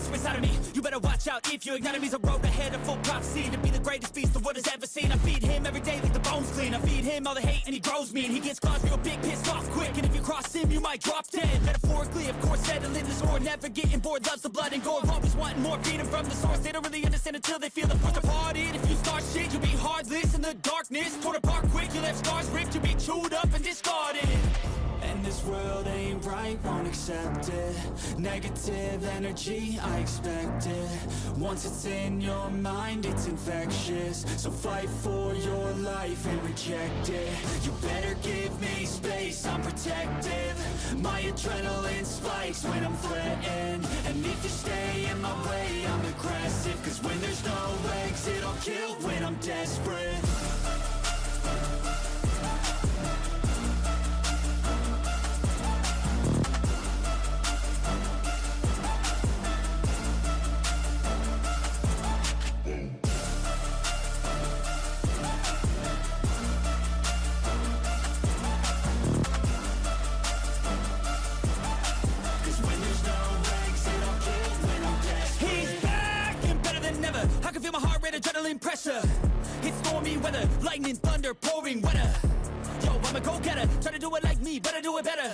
monster inside of me. You better watch out if you ignite him. He's a road ahead of full prophecy to be the greatest beast the world has ever seen. I feed him every day like the bones clean. I feed him all the hate and he grows me. And he gets claws real big, pissed off quick. And if you cross him, you might drop dead. Metaphorically, of course, settling the score. Never getting bored, loves the blood and gore. Always wanting more freedom from the source. They don't really understand until they feel the force departed. If you start shit, you'll be heartless in the darkness. Torn apart quick, you left scars ripped. You'll be chewed up and discarded. And this world ain't right, won't accept it. Negative energy, I expect it. Once it's in your mind, it's infectious. So fight for your life and reject it. You better give me space, I'm protective. My adrenaline spikes when I'm threatened. And if you stay in my way, I'm aggressive. Cause when there's no exit, I'll kill when I'm desperate. Adrenaline pressure, it's stormy weather, lightning, thunder, pouring weather. Yo, I'm a go-getter, try to do it like me, but I do it better.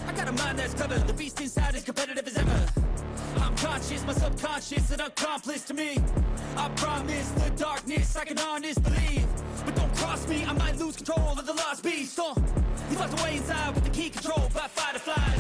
I got a mind that's clever, the beast inside is competitive as ever. I'm conscious, my subconscious, an accomplice to me. I promise the darkness, I can honest believe. But don't cross me, I might lose control of the lost beast. He's locked away inside with the key control by fight or flight.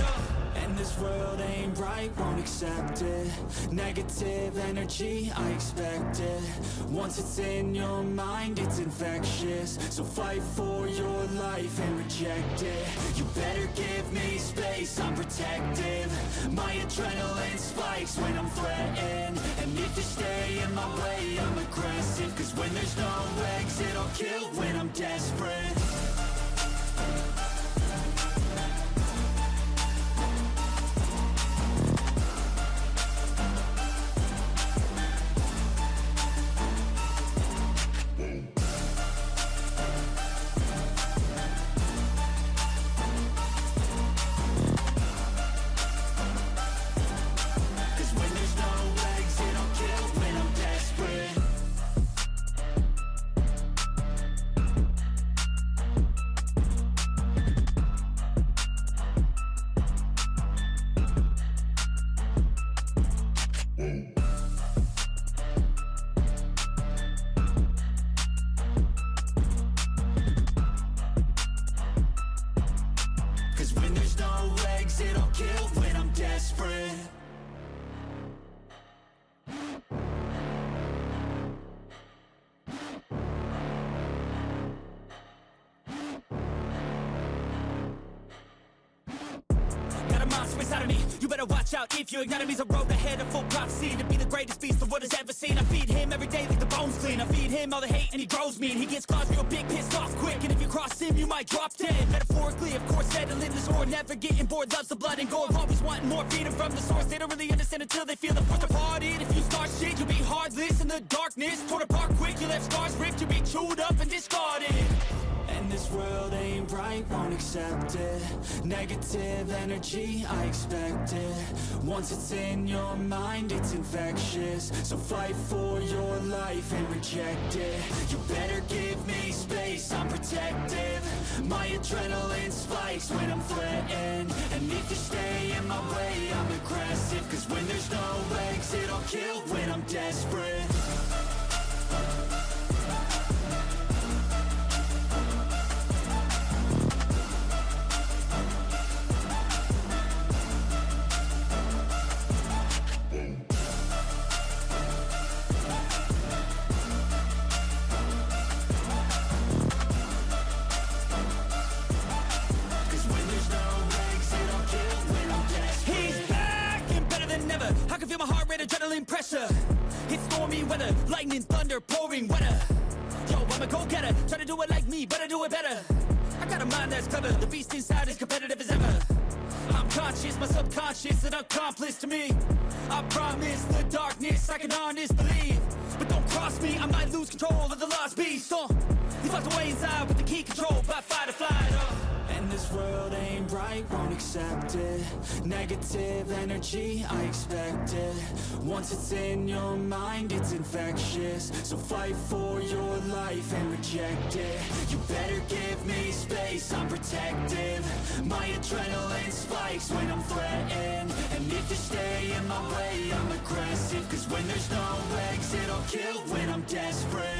And this world ain't right, won't accept it. Negative energy, I expect it. Once it's in your mind, it's infectious. So fight for your life and reject it. You better give me space, I'm protective. My adrenaline spikes when I'm threatened. And if you stay in my way, I'm aggressive. Cause when there's no exit, I'll kill when I'm desperate. You better watch out if you ignite him. He's a road ahead of full prophecy to be the greatest beast the world has ever seen. I feed him every day like the bones clean. I feed him all the hate and he grows me. And he gets claws real big, pissed off quick. And if you cross him, you might drop dead. Metaphorically, of course, settling the score. Never getting bored, loves the blood and gore. Always wanting more freedom from the source. They don't really understand until they feel the force departed. If you start shit, you'll be heartless in the darkness. Torn apart quick, you left scars ripped. You'll be chewed up and discarded. And this world ain't right, won't accept it. Negative energy, I expect it. Once it's in your mind, it's infectious. So fight for your life and reject it. You better give me space, I'm protective. My adrenaline spikes when I'm threatened. And if you stay in my way, I'm aggressive. Cause when there's no exit, I'll kill when I'm desperate. Adrenaline pressure, it's stormy weather, lightning, thunder, pouring weather. Yo, I'm a go-getter, try to do it like me, but I do it better. I got a mind that's clever, the beast inside is competitive as ever. I'm conscious, my subconscious, an accomplice to me. I promise the darkness, I can honest believe. But don't cross me, I might lose control of the lost beast. He's locked away inside with the key control by fight or flight. And this world ain't right, right, won't accept it. Negative energy, I expect it. Once it's in your mind, it's infectious. So fight for your life and reject it. You better give me space, I'm protective. My adrenaline spikes when I'm threatened. And if you stay in my way, I'm aggressive. Cause when there's no exit, I'll kill when I'm desperate.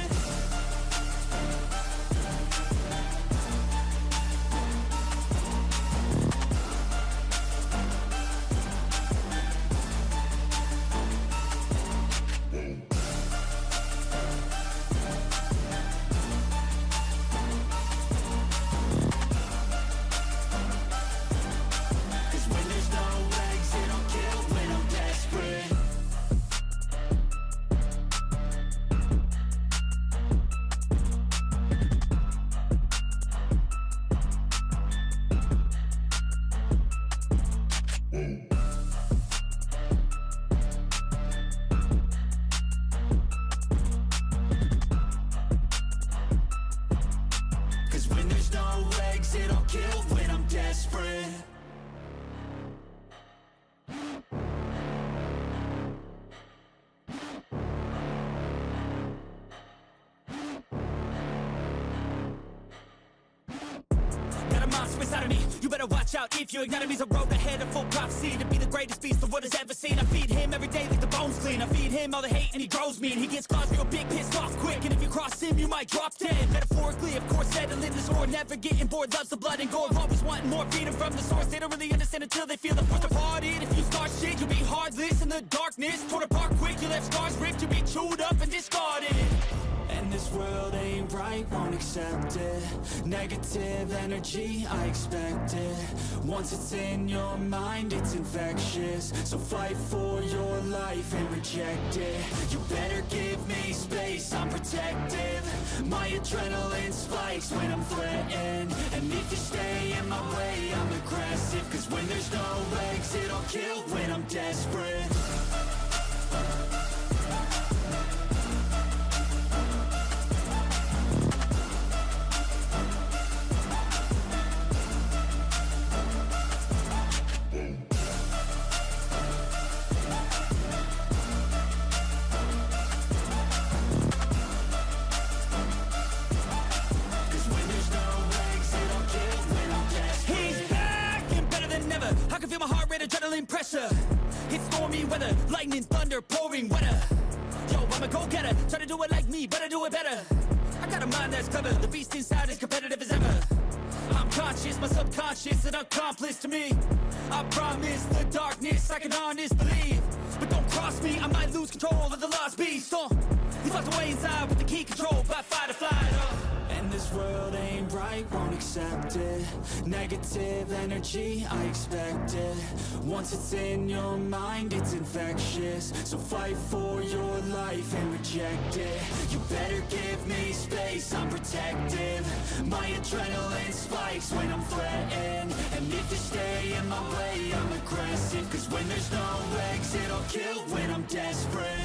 Inside of me, you better watch out if your enemy's a road ahead of full prophecy to be the greatest feast the world has ever seen. I feed him every day like the bones clean. I feed him all the hate and he grows mean. He gets claws real big, pissed off quick, and if you cross him, you might drop dead. Metaphorically, of course, settling the score, never getting bored, loves the blood and gore, always wanting more freedom from the source. They don't really understand until they feel the force departed. If you start shit, you'll be heartless in the darkness, torn apart quick, you left scars ripped, you'll be chewed up and discarded. And this world ain't right, won't accept it. Negative energy, I expect it. Once it's in your mind, it's infectious. So fight for your life and reject it. You better give me space, I'm protective. My adrenaline spikes when I'm threatened. And if you stay in my way, I'm aggressive. Cause when there's no exit, I'll kill when I'm desperate. Adrenaline pressure, it's stormy weather, lightning, thunder, pouring weather. Yo, I'm a go-getter, try to do it like me, but I do it better. I got a mind that's clever, the beast inside is competitive as ever. I'm conscious, my subconscious, an accomplice to me. I promise the darkness, I can honest believe. But don't cross me, I might lose control of the lost beast. He's locked away inside with the key control by fight or flight. And this world ain't right, won't accept it. Negative energy, I expect it. Once it's in your mind, it's infectious. So fight for your life and reject it. You better give me space, I'm protective. My adrenaline spikes when I'm threatened. And if you stay in my way, I'm aggressive. Cause when there's no exit, I'll kill when I'm desperate.